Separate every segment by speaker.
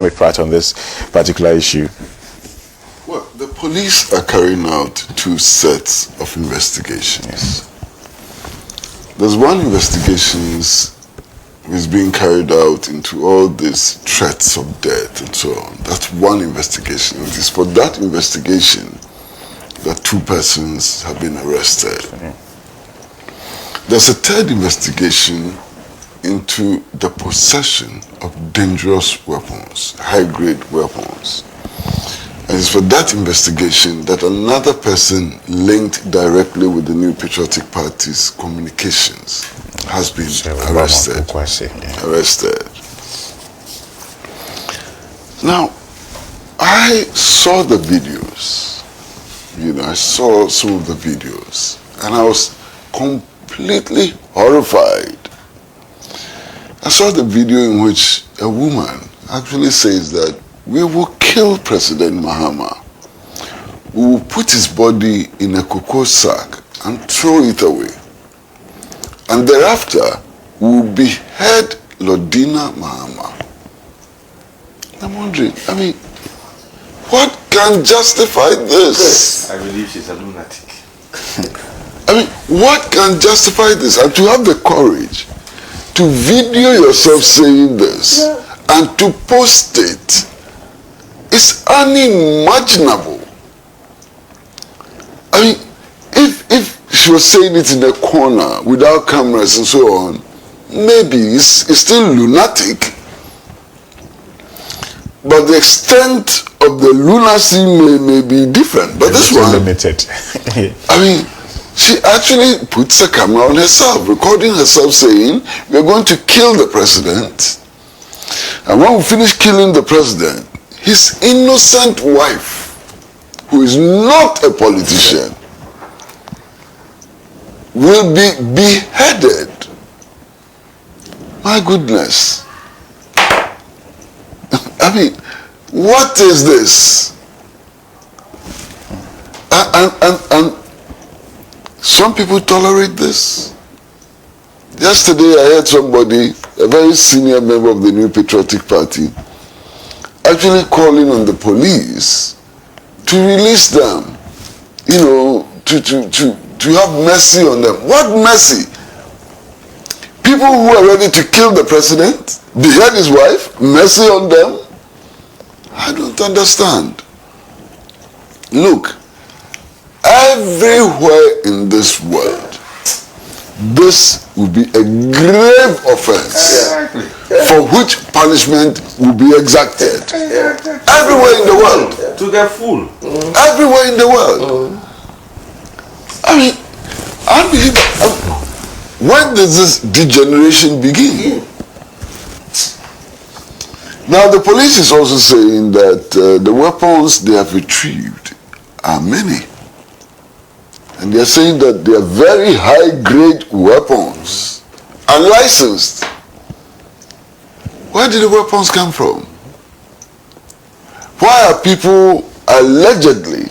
Speaker 1: with Pratt on this particular issue?
Speaker 2: Well, the police are carrying out two sets of investigations.
Speaker 1: Yes.
Speaker 2: There's one investigation is being carried out into all these threats of death and so on. That's one investigation. It is for that investigation that two persons have been arrested.
Speaker 1: Okay.
Speaker 2: There's a third investigation into the possession of dangerous weapons, high-grade weapons. And it's for that investigation that another person linked directly with the New Patriotic Party's communications has been arrested. Arrested. Now, I saw the videos. I saw some of the videos, and I was completely horrified. I saw the video in which a woman actually says that we will kill President Mahama. We will put his body in a cocoa sack and throw it away. And thereafter, we will behead Lordina Mahama. I'm wondering, what can justify this?
Speaker 3: I believe she's a lunatic.
Speaker 2: What can justify this? And to have the courage to video yourself saying this and to post it is unimaginable. If she was saying it in a corner without cameras and so on, maybe it's still lunatic. But the extent of the lunacy may be different. But this one,
Speaker 1: limited.
Speaker 2: she actually puts a camera on herself, recording herself saying, we're going to kill the president. And when we finish killing the president, his innocent wife, who is not a politician, will be beheaded. My goodness. What is this? And some people tolerate this. Yesterday I heard somebody, a very senior member of the New Patriotic Party, actually calling on the police to release them, to have mercy on them. What mercy? People who are ready to kill the president, behead his wife, mercy on them? I don't understand. Look, everywhere in this world, this would be a grave offense for which punishment will be exacted. Everywhere in the world.
Speaker 3: To the full.
Speaker 2: Everywhere in the world. Unbelievable. When does this degeneration begin? Now the police is also saying that the weapons they have retrieved are many. And they are saying that they are very high-grade weapons, unlicensed. Where did the weapons come from? Why are people allegedly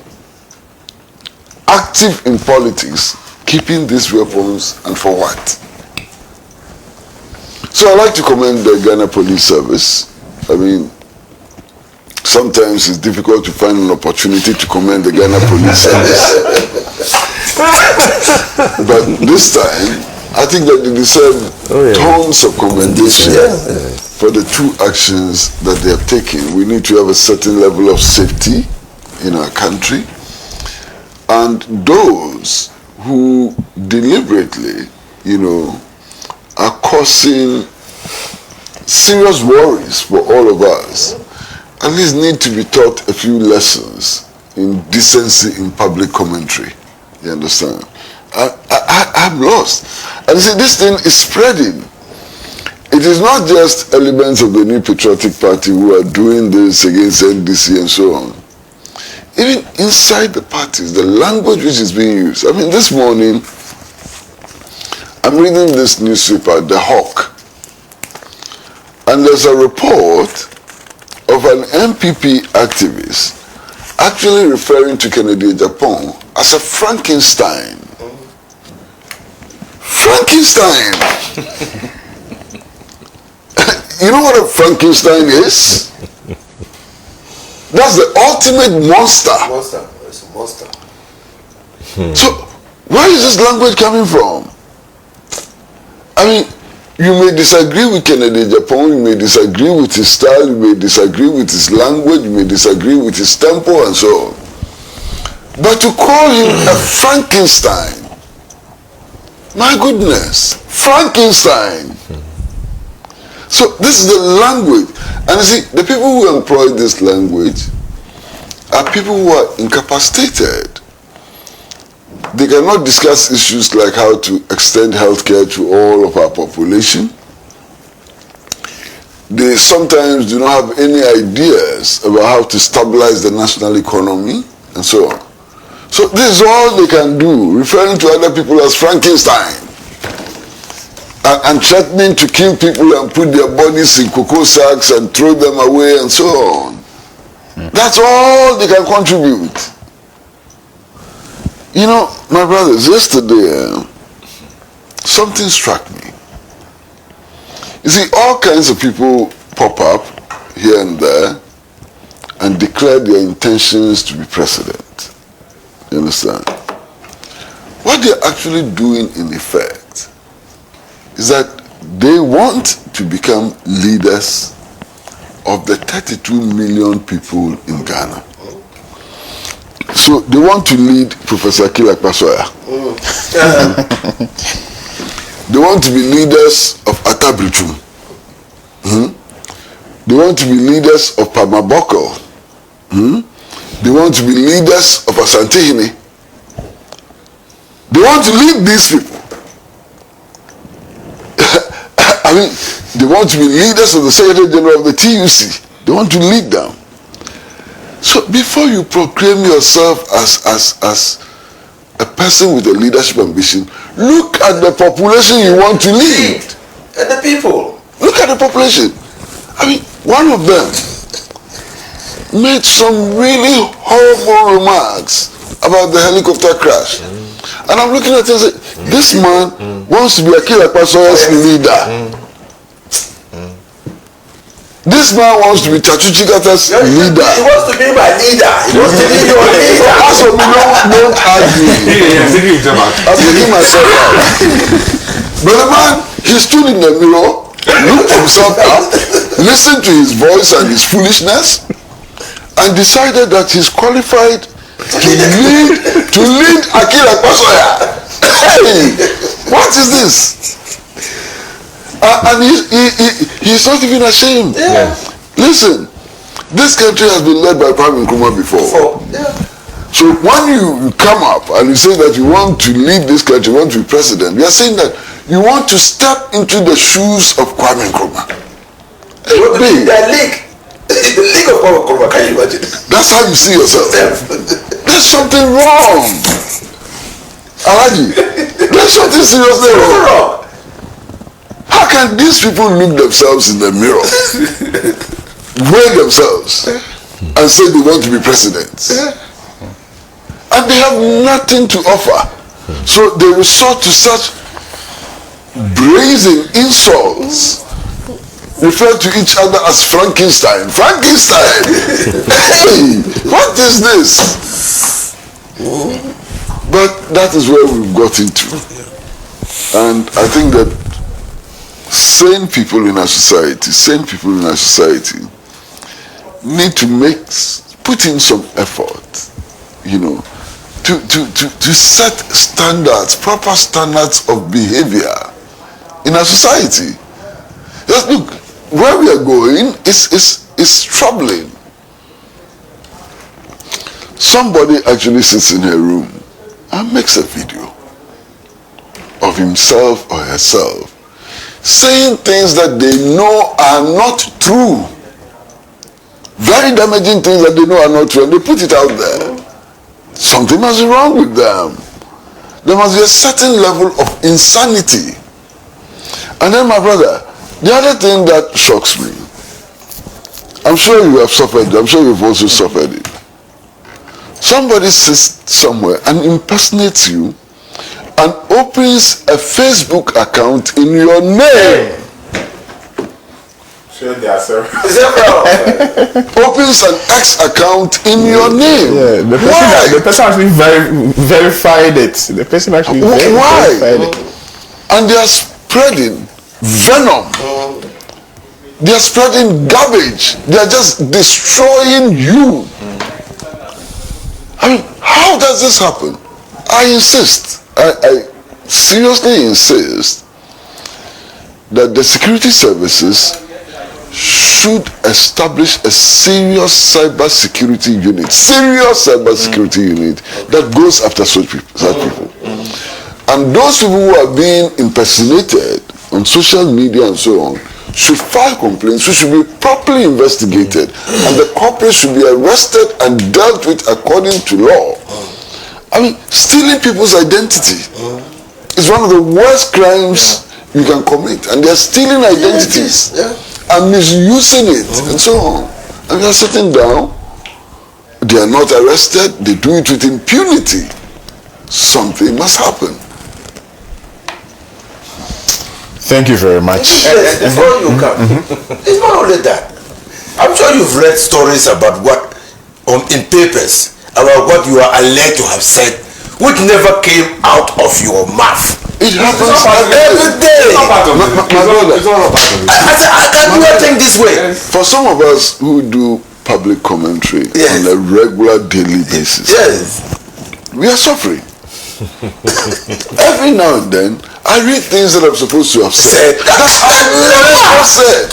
Speaker 2: active in politics keeping these weapons, and for what? So I like to commend the Ghana Police Service. Sometimes it's difficult to find an opportunity to commend the Ghana Police Service. But this time, I think that they deserve tons of commendation for the two actions that they have taken. We need to have a certain level of safety in our country. And those who deliberately, are causing serious worries for all of us, at least need to be taught a few lessons in decency in public commentary. You understand? I'm lost. And see, this thing is spreading. It is not just elements of the New Patriotic Party who are doing this against NDC and so on. Even inside the parties, the language which is being used. This morning, I'm reading this newspaper, The Hawk, and there's a report of an MPP activist actually referring to Kennedy Japan as a Frankenstein. Frankenstein! You know what a Frankenstein is? That's the ultimate monster.
Speaker 3: Monster. It's a monster.
Speaker 2: So, where is this language coming from? I mean, you may disagree with Kennedy Japan, you may disagree with his style, you may disagree with his language, you may disagree with his tempo and so on. But to call him a Frankenstein, my goodness, Frankenstein. So this is the language. And you see, the people who employ this language are people who are incapacitated. They cannot discuss issues like how to extend healthcare to all of our population. They sometimes do not have any ideas about how to stabilize the national economy and so on. So this is all they can do, referring to other people as Frankenstein and threatening to kill people and put their bodies in cocoa sacks and throw them away and so on. That's all they can contribute. You know, my brothers, yesterday, something struck me. You see, all kinds of people pop up here and there and declare their intentions to be president. You understand? What they're actually doing in effect is that they want to become leaders of the 32 million people in Ghana. So they want to lead Professor Akila Akpasoya. They want to be leaders of Atabrichum. They want to be leaders of Pamaboko. They want to be leaders of Asantehene. They want to lead these people. I mean, they want to be leaders of the Secretary General of the TUC. They want to lead them. So before you proclaim yourself as a person with a leadership ambition, look at the population you want to lead.
Speaker 3: And the people.
Speaker 2: Look at the population. I mean, one of them made some really horrible remarks about the helicopter crash. And I'm looking at it and saying, this man wants to be Akila Akpasoya's leader. This man wants to be Chachu Chikata's leader.
Speaker 3: He wants to be my leader. He wants to be your leader.
Speaker 2: Also, we don't argue. I'm taking myself out. But the man, he stood in the mirror, looked himself up, listened to his voice and his foolishness, and decided that he's qualified to lead Akila Akpasoya. Hey, what is this? And he's not even ashamed.
Speaker 3: Yeah.
Speaker 2: Listen, this country has been led by Prime Nkrumah before.
Speaker 3: Yeah.
Speaker 2: So when you come up and you say that you want to lead this country, you want to be president, you are saying that you want to step into the shoes of Kwame Nkrumah.
Speaker 3: You want to be the league. The league of Kwame Nkrumah, can you imagine?
Speaker 2: That's how you see yourself. There's something wrong. Alaji, there's something seriously wrong. How can these people look themselves in the mirror, weigh themselves, and say they want to be presidents? And they have nothing to offer. So they resort to such brazen insults, refer to each other as Frankenstein. Frankenstein! Hey, what is this? But that is where we've got into. And I think that sane people in our society need to put in some effort, you know, to set standards, proper standards of behavior in our society. Just look, where we are going is troubling. Somebody actually sits in her room and makes a video of himself or herself saying things that they know are not true. Very damaging things that they know are not true, and they put it out there. Something must be wrong with them. There must be a certain level of insanity. And then, my brother, the other thing that shocks me, I'm sure you have suffered it, I'm sure you've also suffered it. Somebody sits somewhere and impersonates you and opens a Facebook account in your name.
Speaker 1: Sure, there are several.
Speaker 2: Opens an X account in your name.
Speaker 1: Yeah, the person actually verified it. The person actually verified it.
Speaker 2: And they are spreading venom. They are spreading garbage. They are just destroying you. I mean, how does this happen? I insist. I seriously insist that the security services should establish a serious cyber security unit that goes after such people. And those people who are being impersonated on social media and so on should file complaints, which should be properly investigated, and the culprits should be arrested and dealt with according to law. I mean, stealing people's identity is one of the worst crimes you can commit, and they're stealing identities and misusing it and so on. And they're sitting down, they are not arrested, they do it with impunity. Something must happen.
Speaker 1: Thank you very much.
Speaker 3: Before you come, it's not only that. I'm sure you've read stories about what in papers about what you are alleged to have said, which never came out of your mouth.
Speaker 2: It happens every day.
Speaker 3: I can't do anything this way.
Speaker 2: For some of us who do public commentary on a regular daily basis, we are suffering. Every now and then, I read things that I'm supposed to have said. I never said.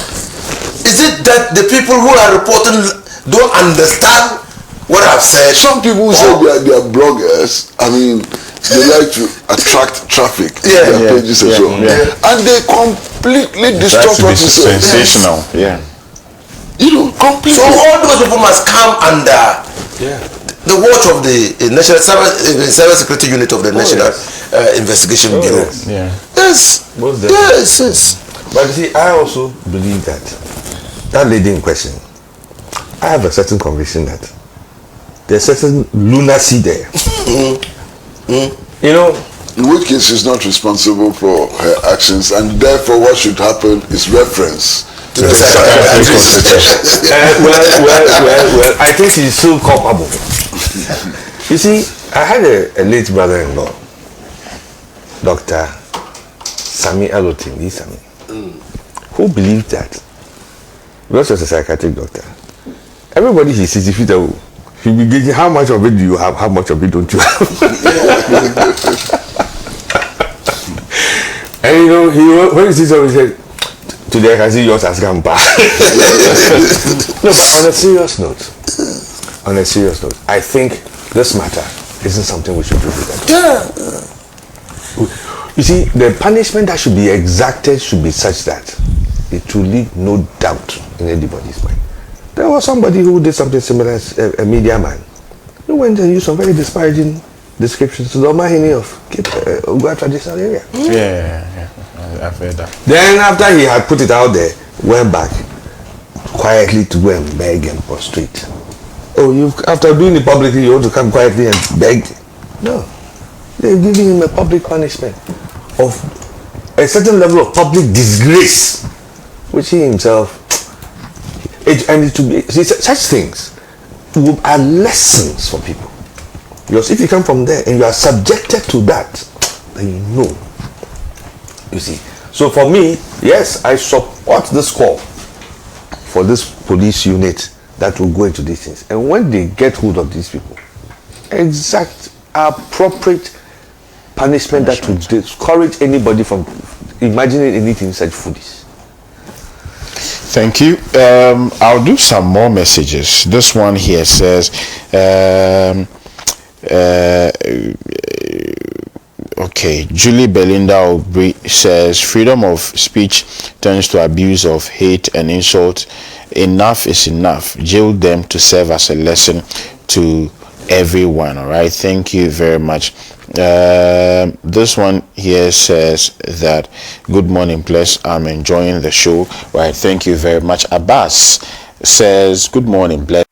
Speaker 3: Is it that the people who are reporting don't understand what I've said?
Speaker 2: Some people say they are bloggers. I mean, they like to attract traffic to their pages and so on. And they completely distort what you say.
Speaker 1: Sensational.
Speaker 2: You know, completely.
Speaker 3: So all those people must come under the watch of the National Cyber Security Unit of the National Investigation Bureau. Yes. Yes.
Speaker 4: But you see, I also believe that lady in question, I have a certain conviction that there's certain lunacy there. You know,
Speaker 2: in which case she's not responsible for her actions, and therefore what should happen is reference to the psychiatrist.
Speaker 4: well, I think she's still culpable. You see, I had a late brother-in-law, Dr. Sami Alotin, who believed that, because he was a psychiatric doctor, everybody he sees, if he'll be gauging how much of it do you have, how much of it don't you have. And you know, when he sees something, he said, today I can see yours as Gampa. No, but on a serious note, I think this matter isn't something we should do with that. You see, the punishment that should be exacted should be such that it will leave no doubt in anybody's mind. There was somebody who did something similar as a media man. He went and used some very disparaging descriptions to the Omahini of Ugwa traditional area.
Speaker 1: I've heard that.
Speaker 4: Then after he had put it out there, went back quietly to go and beg and prostrate. Oh, after doing it publicly, you want to come quietly and beg? No. They're giving him a public punishment of a certain level of public disgrace, which he himself, and it to be, see, such things are lessons for people. Because if you come from there and you are subjected to that, then you know. You see. So for me, yes, I support this call for this police unit that will go into these things. And when they get hold of these people, exact appropriate punishment that will discourage anybody from imagining anything such foolish.
Speaker 1: Thank you. I'll do some more messages. This one here says, okay, Julie Belinda Aubry says, freedom of speech turns to abuse of hate and insult. Enough is enough. Jail them to serve as a lesson to everyone. All right, thank you very much. This one here says that, good morning, bless, I'm enjoying the show. Right, thank you very much. Abbas says, good morning, bless.